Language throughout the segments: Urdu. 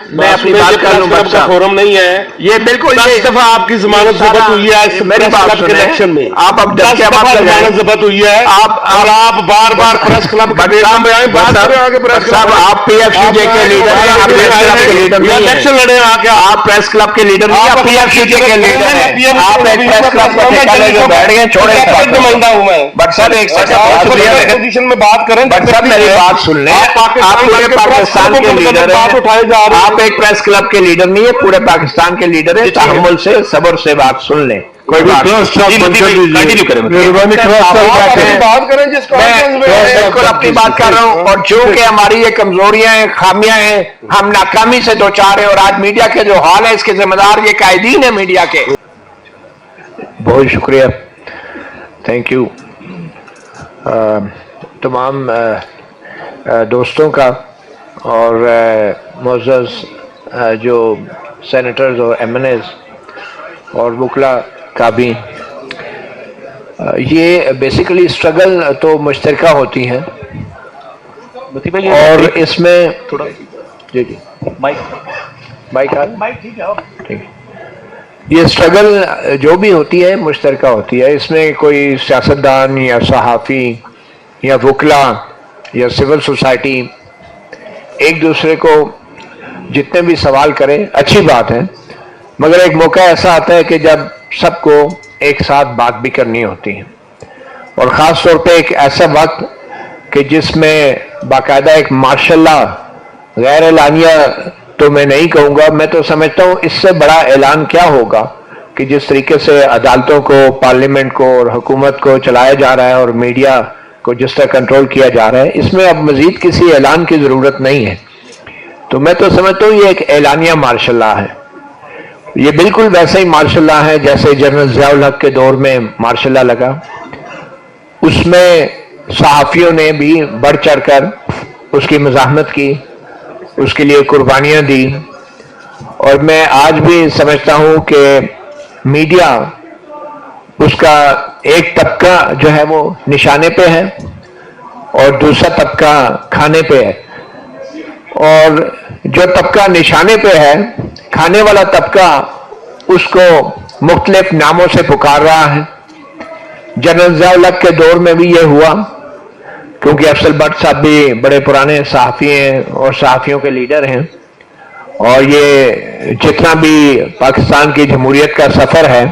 میں اپنی بات کر لوں بچہ فورم نہیں ہے یہ بالکل 10 دفعہ آپ کی ضمانت ضبط ہوئی ہے میری بات سنیں الیکشن میں آپ اب 10 دفعہ ضمانت ضبط ہوئی ہے اور آپ بار بار پریس کلب کا بیٹا میں آئیں بات کریں آگے پریس کلب آپ پی ایف سی جے کے لیڈر ہیں آپ پریس کلب کے لیڈر نہیں ہیں الیکشن لڑے آ کے آپ پریس کلب کے لیڈر نہیں ہیں پی ایف سی جے کے لیڈر ہیں آپ ایک پریس کلب کا ٹھیکہ لے کے بیٹھ گئے چھوڑے نمائندہ ہوں میں بٹ سر ایک سیکنڈ پوزیشن میں بات کریں بٹ سر میری بات سن لیں آپ پورے پاکستان کے لیڈر ہیں آپ ایک پریس کلب کے لیڈر نہیں ہے پورے پاکستان کے لیڈر ہیں تحمل سے صبر سے بات سن لیں کوئی بات کنٹینیو کریں بات کریں جس بالکل اپنی بات کر رہا ہوں اور جو کہ ہماری یہ کمزوریاں ہیں خامیاں ہیں ہم ناکامی سے دوچار ہیں اور آج میڈیا کے جو حال ہے اس کے ذمہ دار یہ قائدین ہیں میڈیا کے بہت شکریہ تھینک یو تمام دوستوں کا اور معزز جو سینیٹرز اور ایم این ایز اور وکلا کا بھی یہ بیسیکلی اسٹرگل تو مشترکہ ہوتی ہیں اور اس میں جی جی مائک یہ اسٹرگل جو بھی ہوتی ہے مشترکہ ہوتی ہے اس میں کوئی سیاستدان یا صحافی یا وکلا یا سول سوسائٹی ایک دوسرے کو جتنے بھی سوال کرے اچھی بات ہے مگر ایک موقع ایسا آتا ہے کہ جب سب کو ایک ساتھ بات بھی کرنی ہوتی ہے اور خاص طور پہ ایک ایسا وقت کہ جس میں باقاعدہ ایک ماشاء اللہ غیر اعلانیہ تو میں نہیں کہوں گا میں تو سمجھتا ہوں اس سے بڑا اعلان کیا ہوگا کہ جس طریقے سے عدالتوں کو پارلیمنٹ کو اور حکومت کو چلایا جا رہا ہے اور میڈیا کو جس طرح کنٹرول کیا جا رہا ہے اس میں اب مزید کسی اعلان کی ضرورت نہیں ہے تو میں تو سمجھتا ہوں یہ ایک اعلانیہ مارشل لا ہے یہ بالکل ویسا ہی مارشل لا ہے جیسے جنرل ضیاء الحق کے دور میں مارشل لا لگا اس میں صحافیوں نے بھی بڑھ چڑھ کر اس کی مزاحمت کی اس کے لیے قربانیاں دی اور میں آج بھی سمجھتا ہوں کہ میڈیا اس کا ایک طبقہ جو ہے وہ نشانے پہ ہے اور دوسرا طبقہ کھانے پہ ہے اور جو طبقہ نشانے پہ ہے کھانے والا طبقہ اس کو مختلف ناموں سے پکار رہا ہے جنرل ضیاء الحق کے دور میں بھی یہ ہوا کیونکہ افضل بٹ صاحب بھی بڑے پرانے صحافی ہیں اور صحافیوں کے لیڈر ہیں اور یہ جتنا بھی پاکستان کی جمہوریت کا سفر ہے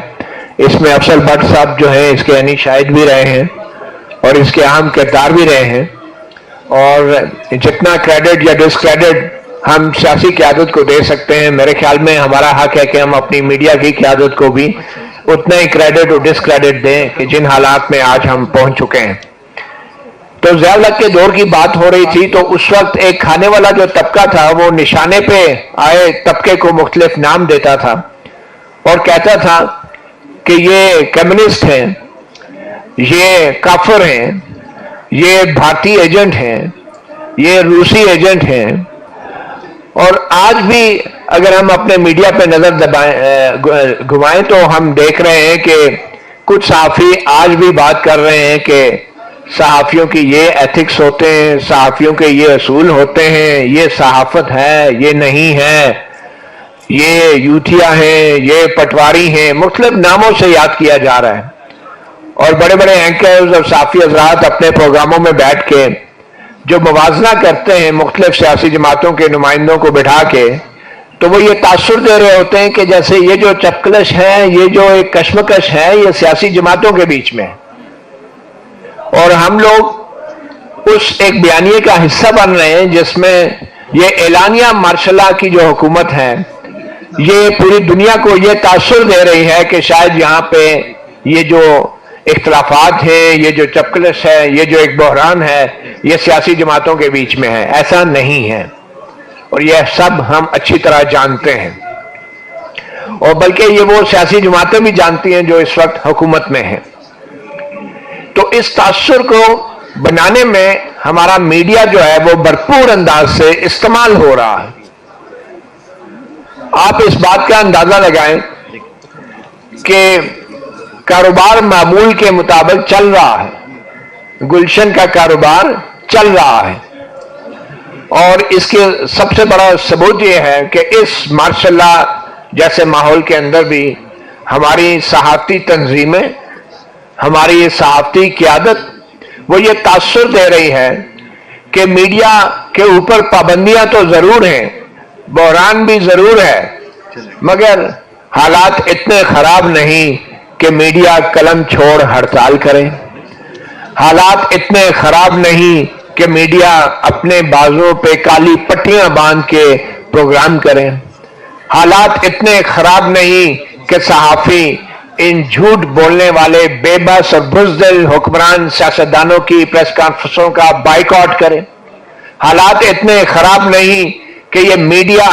اس میں افضل بٹ صاحب جو ہیں اس کے یعنی شاہد بھی رہے ہیں اور اس کے اہم کردار بھی رہے ہیں اور جتنا کریڈٹ یا ڈس کریڈٹ ہم سیاسی قیادت کو دے سکتے ہیں میرے خیال میں ہمارا حق ہے کہ ہم اپنی میڈیا کی قیادت کو بھی اتنا ہی کریڈٹ اور ڈس کریڈٹ دیں کہ جن حالات میں آج ہم پہنچ چکے ہیں تو ضیاء الحق کے دور کی بات ہو رہی تھی تو اس وقت ایک کھانے والا جو طبقہ تھا وہ نشانے پہ آئے طبقے کو مختلف نام دیتا تھا اور کہتا تھا کہ یہ کمیونسٹ ہیں یہ کافر ہیں یہ بھارتی ایجنٹ ہیں یہ روسی ایجنٹ ہیں اور آج بھی اگر ہم اپنے میڈیا پہ نظر گھمائیں تو ہم دیکھ رہے ہیں کہ کچھ صحافی آج بھی بات کر رہے ہیں کہ صحافیوں کی یہ ایتھکس ہوتے ہیں صحافیوں کے یہ اصول ہوتے ہیں یہ صحافت ہے یہ نہیں ہے یہ یوتھیا ہیں یہ پٹواری ہیں مختلف ناموں سے یاد کیا جا رہا ہے اور بڑے بڑے اینکرز اور صحافی حضرات اپنے پروگراموں میں بیٹھ کے جو موازنہ کرتے ہیں مختلف سیاسی جماعتوں کے نمائندوں کو بٹھا کے تو وہ یہ تاثر دے رہے ہوتے ہیں کہ جیسے یہ جو چپکلش ہے یہ جو ایک کشمکش ہے یہ سیاسی جماعتوں کے بیچ میں ہے اور ہم لوگ اس ایک بیانیے کا حصہ بن رہے ہیں جس میں یہ اعلانیہ مارشل لا کی جو حکومت ہے یہ پوری دنیا کو یہ تاثر دے رہی ہے کہ شاید یہاں پہ یہ جو اختلافات ہیں یہ جو چپکلش ہے یہ جو ایک بحران ہے یہ سیاسی جماعتوں کے بیچ میں ہے ایسا نہیں ہے اور یہ سب ہم اچھی طرح جانتے ہیں اور بلکہ یہ وہ سیاسی جماعتیں بھی جانتی ہیں جو اس وقت حکومت میں ہیں تو اس تاثر کو بنانے میں ہمارا میڈیا جو ہے وہ بھرپور انداز سے استعمال ہو رہا ہے آپ اس بات کا اندازہ لگائیں کہ کاروبار معمول کے مطابق چل رہا ہے گلشن کا کاروبار چل رہا ہے اور اس کے سب سے بڑا ثبوت یہ ہے کہ اس ماشاء اللہ جیسے ماحول کے اندر بھی ہماری صحافتی تنظیمیں، ہماری صحافتی قیادت وہ یہ تاثر دے رہی ہے کہ میڈیا کے اوپر پابندیاں تو ضرور ہیں، بحران بھی ضرور ہے، مگر حالات اتنے خراب نہیں کہ میڈیا قلم چھوڑ ہڑتال کرے، حالات اتنے خراب نہیں کہ میڈیا اپنے بازوں پہ کالی پٹیاں باندھ کے پروگرام کریں، حالات اتنے خراب نہیں کہ صحافی ان جھوٹ بولنے والے بے بس اور بزدل حکمران سیاستدانوں کی پریس کانفرنسوں کا بائیکاٹ کریں، حالات اتنے خراب نہیں کہ یہ میڈیا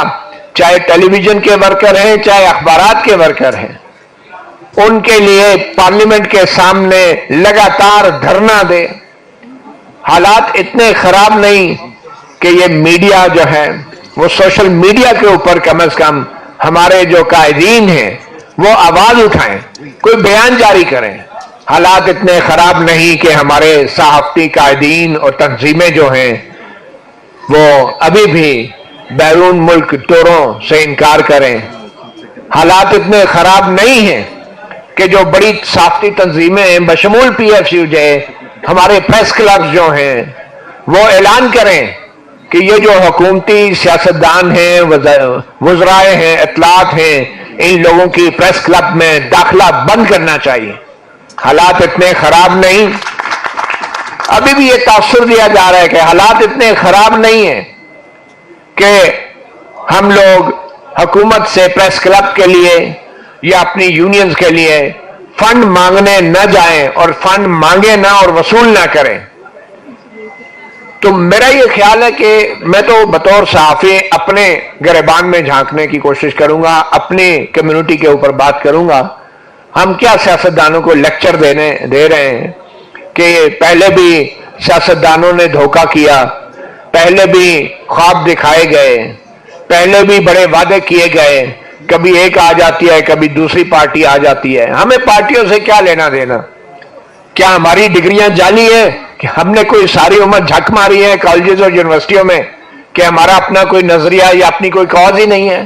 چاہے ٹیلی ویژن کے ورکر ہیں چاہے اخبارات کے ورکر ہیں ان کے لیے پارلیمنٹ کے سامنے لگاتار دھرنا دے، حالات اتنے خراب نہیں کہ یہ میڈیا جو ہے وہ سوشل میڈیا کے اوپر کم از کم ہمارے جو قائدین ہیں وہ آواز اٹھائیں، کوئی بیان جاری کریں، حالات اتنے خراب نہیں کہ ہمارے صحافتی قائدین اور تنظیمیں جو ہیں وہ ابھی بھی بیرون ملک دوروں سے انکار کریں، حالات اتنے خراب نہیں ہیں کہ جو بڑی صحافتی تنظیمیں ہیں بشمول پی ایف یو جے ہمارے پریس کلب جو ہیں وہ اعلان کریں کہ یہ جو حکومتی سیاستدان ہیں، وزرائے ہیں، اطلاعات ہیں، ان لوگوں کی پریس کلب میں داخلہ بند کرنا چاہیے، حالات اتنے خراب نہیں، ابھی بھی یہ تاثر دیا جا رہا ہے کہ حالات اتنے خراب نہیں ہیں کہ ہم لوگ حکومت سے پریس کلب کے لیے یا اپنی یونینز کے لیے فنڈ مانگنے نہ جائیں اور فنڈ مانگے نہ اور وصول نہ کریں۔ تو میرا یہ خیال ہے کہ میں تو بطور صحافی اپنے گریبان میں جھانکنے کی کوشش کروں گا، اپنی کمیونٹی کے اوپر بات کروں گا۔ ہم کیا سیاستدانوں کو لیکچر دے رہے ہیں کہ پہلے بھی سیاستدانوں نے دھوکہ کیا، پہلے بھی خواب دکھائے گئے، پہلے بھی بڑے وعدے کیے گئے، کبھی ایک آ جاتی ہے کبھی دوسری پارٹی آ جاتی ہے، ہمیں پارٹیوں سے کیا لینا دینا؟ کیا ہماری ڈگریاں جعلی ہیں کہ ہم نے کوئی ساری عمر جھک ماری ہے کالجز اور یونیورسٹیوں میں کہ ہمارا اپنا کوئی نظریہ یا اپنی کوئی کاز ہی نہیں ہے؟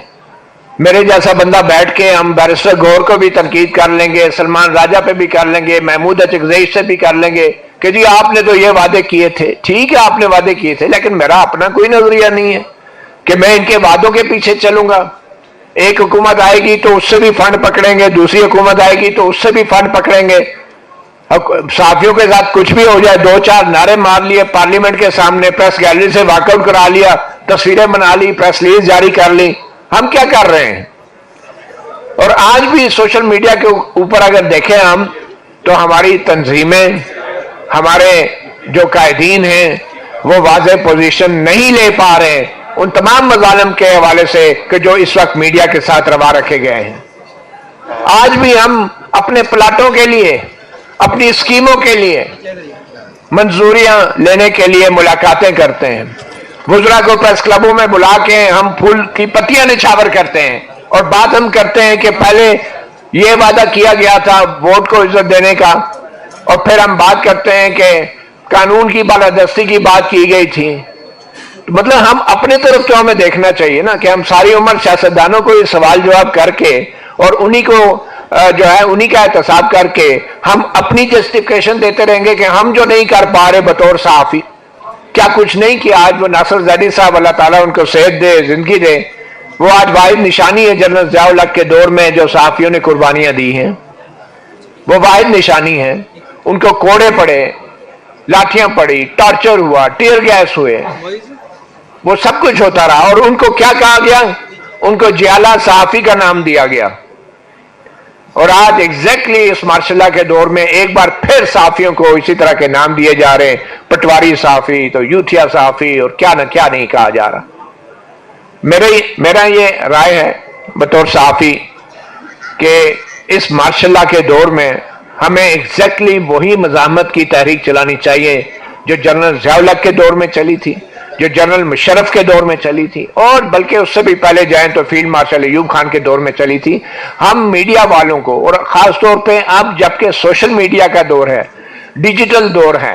میرے جیسا بندہ بیٹھ کے ہم بیرسٹر گور کو بھی تنقید کر لیں گے، سلمان راجہ پہ بھی کر لیں گے، محمود اچکزئی سے بھی کر لیں گے کہ جی آپ نے تو یہ وعدے کیے تھے، ٹھیک ہے آپ نے وعدے کیے تھے لیکن میرا اپنا کوئی نظریہ نہیں ہے کہ میں ان کے وعدوں کے پیچھے چلوں گا۔ ایک حکومت آئے گی تو اس سے بھی فنڈ پکڑیں گے، دوسری حکومت آئے گی تو اس سے بھی فنڈ پکڑیں گے، صحافیوں کے ساتھ کچھ بھی ہو جائے، دو چار نعرے مار لیے پارلیمنٹ کے سامنے، پریس گیلری سے واک آؤٹ کرا لیا، تصویریں بنا لی، پریس ریلیز جاری کر لی، ہم کیا کر رہے ہیں؟ اور آج بھی سوشل میڈیا کے اوپر اگر دیکھیں ہم تو ہماری تنظیمیں، ہمارے جو قائدین ہیں وہ واضح پوزیشن نہیں لے پا رہے ان تمام مظالم کے حوالے سے کہ جو اس وقت میڈیا کے ساتھ روا رکھے گئے ہیں۔ آج بھی ہم اپنے پلاٹوں کے لیے، اپنی اسکیموں کے لیے منظوریاں لینے کے لیے ملاقاتیں کرتے ہیں، وزراء کو پریس کلبوں میں بلا کے ہم پھول کی پتیاں نچھاور کرتے ہیں اور بات ہم کرتے ہیں کہ پہلے یہ وعدہ کیا گیا تھا ووٹ کو عزت دینے کا، اور پھر ہم بات کرتے ہیں کہ قانون کی بالادستی کی بات کی گئی تھی۔ مطلب ہم اپنے طرف تو ہمیں دیکھنا چاہیے نا کہ ہم ساری عمر سیاستدانوں کو یہ سوال جواب کر کے اور انہی کو جو ہے انہی کا احتساب کر کے ہم اپنی جسٹیفیکیشن دیتے رہیں گے کہ ہم جو نہیں کر پا رہے بطور صحافی، کیا کچھ نہیں کیا۔ آج وہ ناصر زیدی صاحب اللہ تعالیٰ ان کو صحت دے، زندگی دے، وہ آج واحد نشانی ہے جنرل ضیاء الحق کے دور میں جو صحافیوں نے قربانیاں دی ہیں، وہ واحد نشانی ہے۔ ان کو کوڑے پڑے، لاٹھیاں پڑی، ٹارچر ہوا، ٹیئر گیس ہوئے، وہ سب کچھ ہوتا رہا، اور ان کو کیا کہا گیا؟ ان کو جیالہ صحافی کا نام دیا گیا۔ اور آج ایگزیکٹلی اس ماشاء اللہ کے دور میں ایک بار پھر صحافیوں کو اسی طرح کے نام دیے جا رہے ہیں، پٹواری صحافی تو یوتھیا صحافی اور کیا نہ کیا نہیں کہا جا رہا۔ میرا یہ رائے ہے بطور صحافی کہ اس ماشاء اللہ کے دور میں ہمیں ایگزیکٹلی وہی مزاحمت کی تحریک چلانی چاہیے جو جنرل ضیاء الحق کے دور میں چلی تھی، جو جنرل مشرف کے دور میں چلی تھی، اور بلکہ اس سے بھی پہلے جائیں تو فیلڈ مارشل ایوب خان کے دور میں چلی تھی۔ ہم میڈیا والوں کو، اور خاص طور پہ اب جبکہ سوشل میڈیا کا دور ہے، ڈیجیٹل دور ہے،